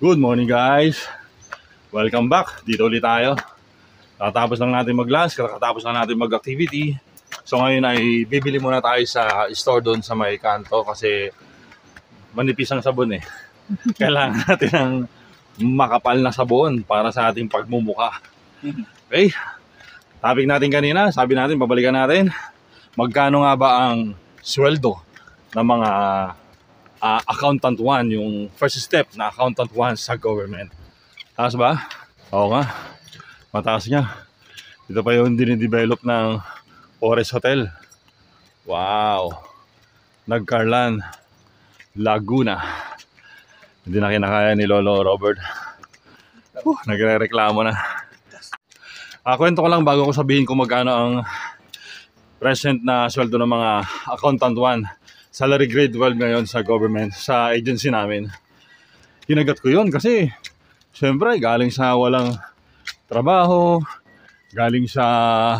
Good morning guys. Welcome back. Dito ulit tayo. Kakatapos lang natin mag-lunch, kakatapos lang natin mag-activity. So ngayon ay bibili muna tayo sa store doon sa may kanto kasi manipis ang sabon eh. Kailangan natin ng makapal na sabon para sa ating pagmumuka. Okay? Topic natin kanina, sabi natin, babalikan natin. Magkano nga ba ang sweldo ng mga accountant 1, yung first step na accountant 1 sa government? Taas ba? Oo nga. Mataas nga. Ito pa yung dinidevelop ng Forest Hotel. Wow. Nagcarlan, Laguna. Hindi na kinakaya ni Lolo Robert. Nagre-reklamo na. Kwento ko lang bago ko sabihin kung magkano ang present na sweldo ng mga accountant 1. Salary grade 12 ngayon sa government, sa agency namin. Hinagat ko yun kasi syempre galing sa walang trabaho, galing sa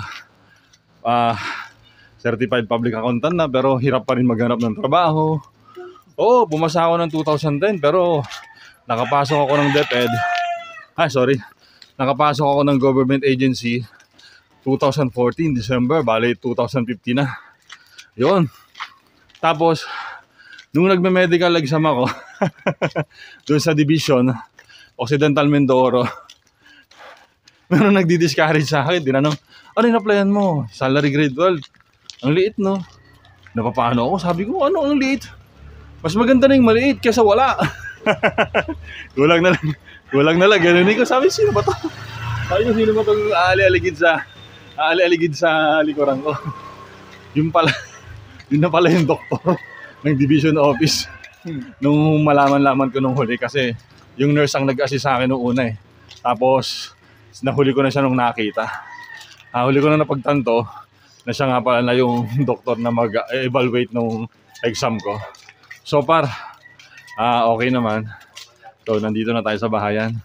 certified public accountant na pero hirap pa rin maghanap ng trabaho. Oo, pumasa ako ng 2010 pero nakapasok ako ng DepEd. Nakapasok ako ng government agency 2014 December, bali 2015 na. Yun. Tapos, nung nagme-medical exam ako, doon sa division, Occidental Mindoro, meron nagdi-discourage sa akin. Tinanong, ano yung applyan mo? Salary grade 12. Ang liit, no? Napapano ako? Sabi ko, ano ang liit? Mas maganda na yung maliit kaysa wala. Kulang na lang. Ganun ko. Sabi, sino ba to? Sabi ko, sino ba itong aali-aligid sa likuran ko? Yun na pala yung doktor ng division office. Nung malaman ko nung huli kasi yung nurse ang nag-assist sa akin nung una eh. Tapos nahuli ko na siya nung nakita. Huli ko na napagtanto na siya nga pala na yung doktor na mag-evaluate nung exam ko. So far, okay naman. So nandito na tayo sa bahayan.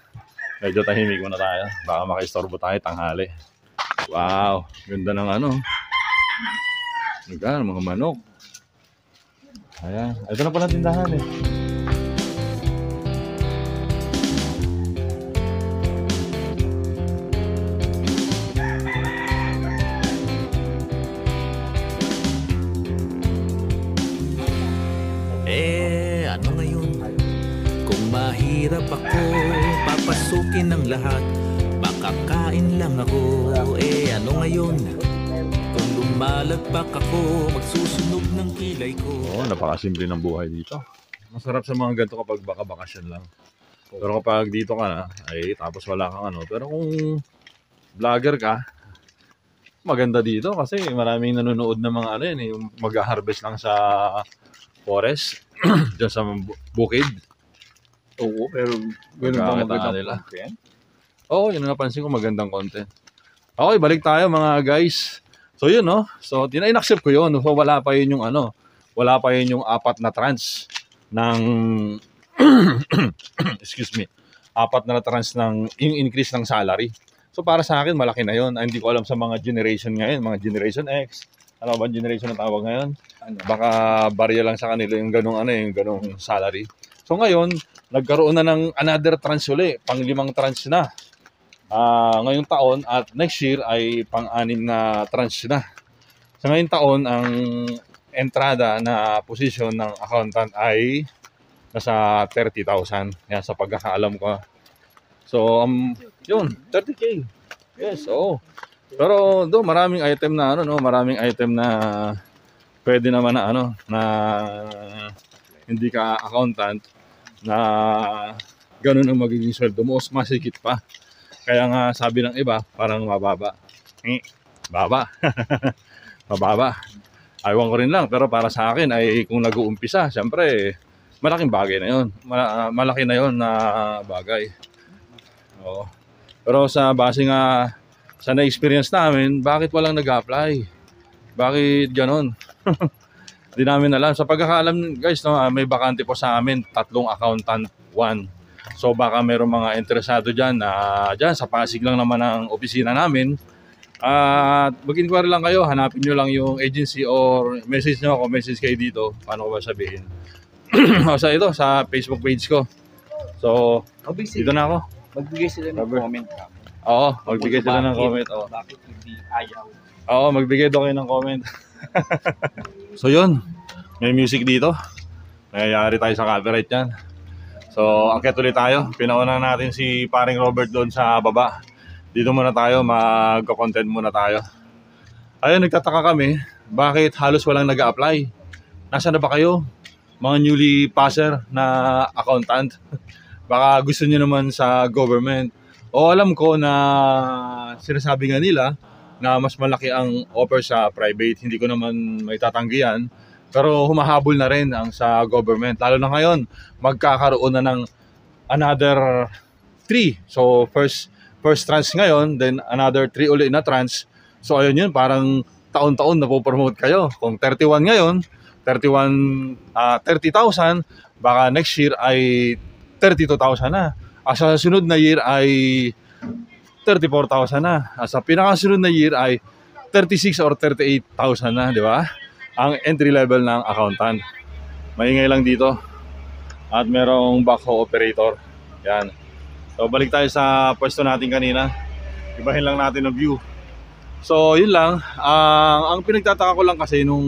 Medyo tahimik muna tayo. Baka makaistorbo tayo tanghali. Wow, ganda ng ano. Mga manok. Ayan. Ito na pala tindahan eh. Ano ngayon? Kung mahirap ako, papasukin ng lahat. Makakain lang ako. Ano ngayon? Kung lumalagpak ako, magsusunog ng kilay ko. Oo, napakasimple ng buhay dito. Masarap sa mga ganito kapag bakasyon lang. Pero kapag dito ka na, ay tapos wala kang ano. Pero kung vlogger ka, maganda dito kasi maraming nanonood ng mga ano yan, yung mag-harvest lang sa forest, dyan sa bukid. Oo, pero ganun ba magandang nila content? Oo, yun ang napansin ko, magandang content. Okay, balik tayo mga guys. So yun no, so in-accept ko yun. So wala pa yun yung 4 na tranche ng excuse me, 4 na tranche ng yung increase ng salary. So para sa akin malaki na yun. Hindi ko alam sa mga generation ngayon, mga generation X. Ano ba generation na tawag ngayon? Baka barya lang sa kanila yung ganung salary. So ngayon, nagkaroon na ng another tranche uli, pang 5 tranche na. Ngayong taon at next year ay pang-6 na tranche na. Sa ngayong taon, ang entrada na position ng accountant ay nasa 30,000. Yan sa pagkakaalam ko. So, yun, 30K. Yes, oo. Pero do maraming item na pwede naman na hindi ka accountant na ganun ang magiging sweldo mo, masigit pa. Kaya nga sabi ng iba, parang mababa. Mababa. Ayaw ko rin lang, pero para sa akin ay kung nag-uumpisa, siyempre malaking bagay na yun. Malaki na yun na bagay. Oo. Pero sa base nga sa na-experience namin, bakit walang nag-apply? Bakit ganon? Hindi namin alam. Sa pagkakaalam guys, no, may bakante po sa amin, 3 accountant 1. So baka mayroong mga interesado dyan na dyan sa Pasig lang naman ang opisina namin. At mag-inquire lang kayo, hanapin nyo lang yung agency or message nyo ako, message kayo dito. Paano ko ba sabihin? Sa Facebook page ko. So, Obviously, dito na ako. magbigay sila ng Rubber. comment. Oo, magbigay sila ng Bakit? comment. Oo. Bakit hindi ayaw? Oo, magbigay daw kayo ng comment. So yun, may music dito. Mayayari tayo sa copyright yan. So, akit ulit tayo. Pinauna natin si paring Robert doon sa baba. Dito muna tayo, mag-content muna tayo. Ayun, nagtataka kami, bakit halos walang nag-a-apply? Nasaan na ba kayo? Mga newly passer na accountant? Baka gusto nyo naman sa government. O alam ko na sinasabi nga nila na mas malaki ang offer sa private. Hindi ko naman may tatanggihan. Pero humahabol na rin ang sa government. Lalo na ngayon, magkakaroon na ng another 3. So first tranche ngayon, then another 3 ulit na tranche. So ayun yun, parang taon-taon na po-promote kayo. Kung 31 ngayon, 30,000, baka next year ay 32,000 na. Sa sunod na year ay 34,000 na. Sa pinakasunod na year ay 36 or 38,000 na, di ba? Ang entry level ng accountant. Maingay lang dito. At merong backhoe operator. Yan. So balik tayo sa pwesto natin kanina. Ibahin lang natin ang view. So yun lang. Ang pinagtataka ko lang kasi nung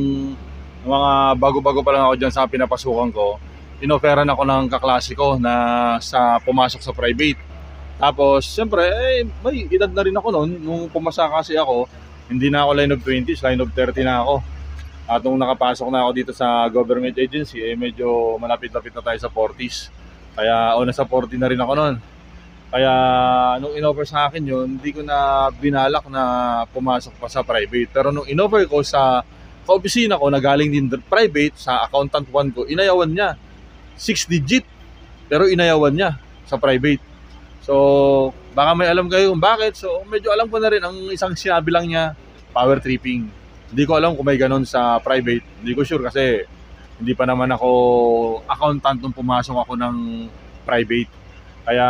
mga bago-bago pa lang ako dyan sa pinapasukan ko, inoferan ako ng kaklase ko na sa pumasok sa private. Tapos siyempre may edad na rin ako noon. Nung pumasa kasi ako, hindi na ako line of 20s, line of 30 na ako. At nung nakapasok na ako dito sa government agency, medyo malapit-lapit na tayo sa 40s. Kaya nasa 40 na rin ako noon. Kaya nung inoffer sa akin yun, hindi ko na binalak na pumasok pa sa private. Pero nung inoffer ko sa kaopisina ko na galing din private, sa accountant 1 ko, inayawan niya. 6 digit, pero inayawan niya sa private. So, baka may alam kayo kung bakit. So, medyo alam ko na rin, ang isang sinabi lang niya, power tripping. Hindi ko alam kung may ganun sa private. Hindi ko sure kasi hindi pa naman ako accountant nung pumasok ako ng private. Kaya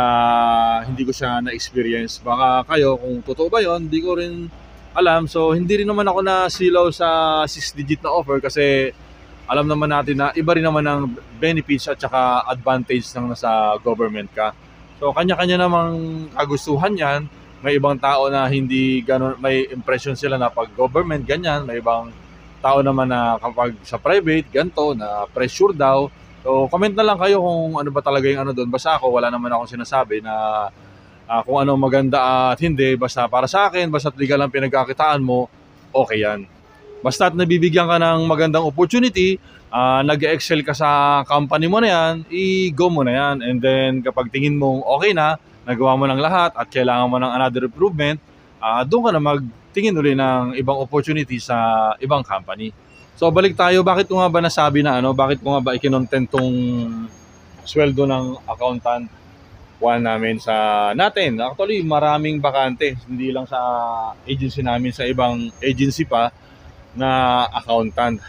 hindi ko siya na-experience. Baka kayo, kung totoo ba yun, hindi ko rin alam. So hindi rin naman ako nasilaw sa 6-digit na offer kasi alam naman natin na iba rin naman ang benefits at saka advantage ng nasa government ka. So kanya-kanya namang kagustuhan yan. May ibang tao na hindi ganun, may impression sila na pag government ganyan. May ibang tao naman na kapag sa private, ganito, na pressure daw. So, comment na lang kayo kung ano ba talaga yung ano doon. Basta ako, wala naman akong sinasabi na kung ano maganda at hindi. Basta para sa akin, basta legal ang pinagkakitaan mo, okay yan. Basta at nabibigyan ka ng magandang opportunity, nag-excel ka sa company mo na yan, i-go mo na yan. And then, kapag tingin mong okay na, nagawa mo ng lahat at kailangan mo ng another improvement, doon ka na magtingin ulit ng ibang opportunity sa ibang company. So balik tayo, bakit ko nga ba nasabi na bakit ko nga ba ikinontent tong sweldo ng accountant 1 namin sa natin. Actually, maraming bakante, hindi lang sa agency namin, sa ibang agency pa na accountant.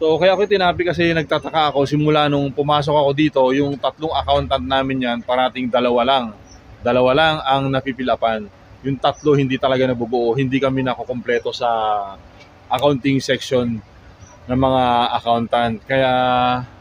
So kaya ako tinapi kasi nagtataka ako simula nung pumasok ako dito, yung 3 accountant namin yan, parating 2 lang. 2 lang ang napipilapan. Yung 3 hindi talaga nabubuo, hindi kami nakukumpleto sa accounting section ng mga accountant. Kaya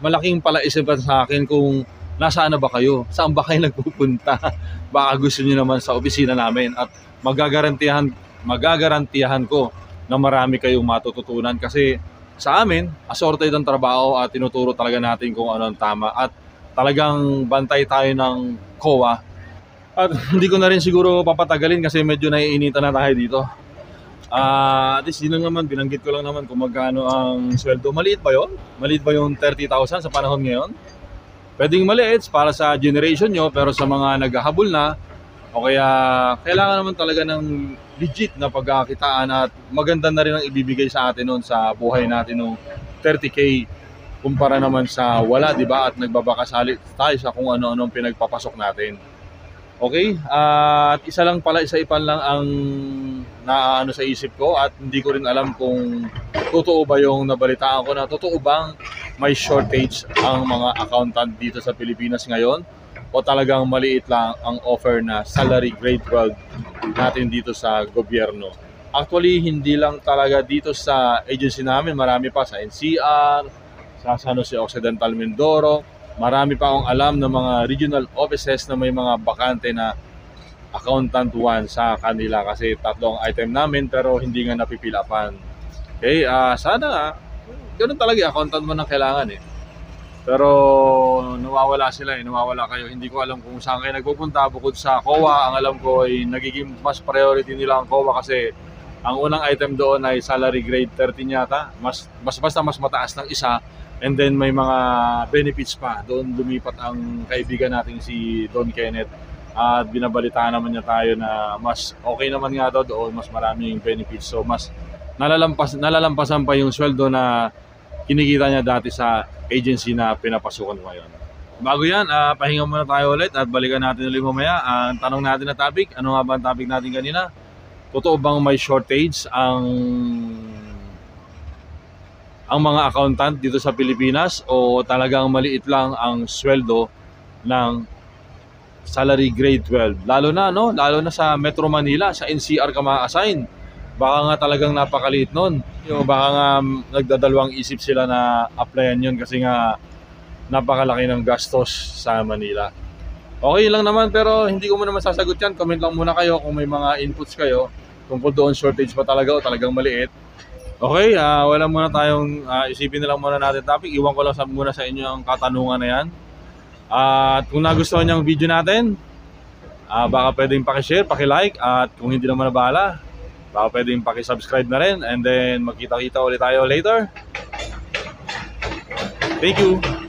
malaking palaisipan sa akin kung nasaan na ba kayo, saan ba kayo nagpupunta. Baka gusto niyo naman sa opisina namin at magagarantiyahan ko na marami kayong matututunan kasi sa amin, assorted ang trabaho at tinuturo talaga natin kung ano ang tama at talagang bantay tayo ng COA. At hindi ko na rin siguro papatagalin kasi medyo naiinitan na tayo dito. At least yun lang naman, binanggit ko lang naman kung magkano ang sweldo. Maliit ba yun? Maliit ba yung 30,000 sa panahon ngayon? Pwedeng maliit para sa generation nyo, pero sa mga naghahabol na, o kaya kailangan naman talaga ng legit na pagkakitaan at maganda na rin ang ibibigay sa atin noon sa buhay natin nung 30K kumpara naman sa wala, di ba? At nagbabakasali tayo sa kung ano-anong pinagpapasok natin. Okay? At isa ipan lang ang naano sa isip ko at hindi ko rin alam kung totoo ba yung nabalitaan ko na totoo bang may shortage ang mga accountant dito sa Pilipinas ngayon o talagang maliit lang ang offer na salary grade 12 natin dito sa gobyerno. Actually, hindi lang talaga dito sa agency namin, marami pa sa NCR, sa San Jose Occidental Mindoro, Marami pa akong alam ng mga regional offices na may mga bakante na accountant 1 sa kanila kasi 3 ang item namin pero hindi nga napipilapan. Okay, sana ganun talaga, accountant mo nang kailangan eh. Pero nawawala sila eh, nawawala kayo. Hindi ko alam kung saan kayo nagpupunta bukod sa COA. Ang alam ko ay nagiging mas priority nila ang COA kasi ang unang item doon ay salary grade 13 yata. Basta mas mataas ng isa. And then may mga benefits pa. Doon lumipat ang kaibigan nating si Don Kenneth. At binabalitaan naman niya tayo na mas okay naman nga daw doon, mas maraming benefits. So mas nalalampasan pa yung sweldo na kinikita niya dati sa agency na pinapasukan ko ngayon. Bago yan, pahinga muna tayo ulit at balikan natin ulit mamaya. Ang tanong natin na topic, ano nga ba ang topic natin kanina? Totoo bang may shortage ang mga accountant dito sa Pilipinas o talagang maliit lang ang sweldo ng salary grade 12? Lalo na sa Metro Manila, sa NCR ka ma-assign. Baka nga talagang napakaliit nun. Baka nga nagdadalawang isip sila na applyan yun kasi nga napakalaki ng gastos sa Manila. Okay lang naman pero hindi ko muna masasagot yan. Comment lang muna kayo kung may mga inputs kayo tungkol doon, shortage pa talaga o talagang maliit. Okay, wala muna tayong isipin na lang muna natin topic. Iwan ko lang muna sa inyo ang katanungan na yan. At kung nagustuhan niyo ang video natin, baka pwedeng paki-share, paki-like, at kung hindi naman na bahala, baka pwedeng paki-subscribe na rin, and then magkita-kita ulit tayo later. Thank you!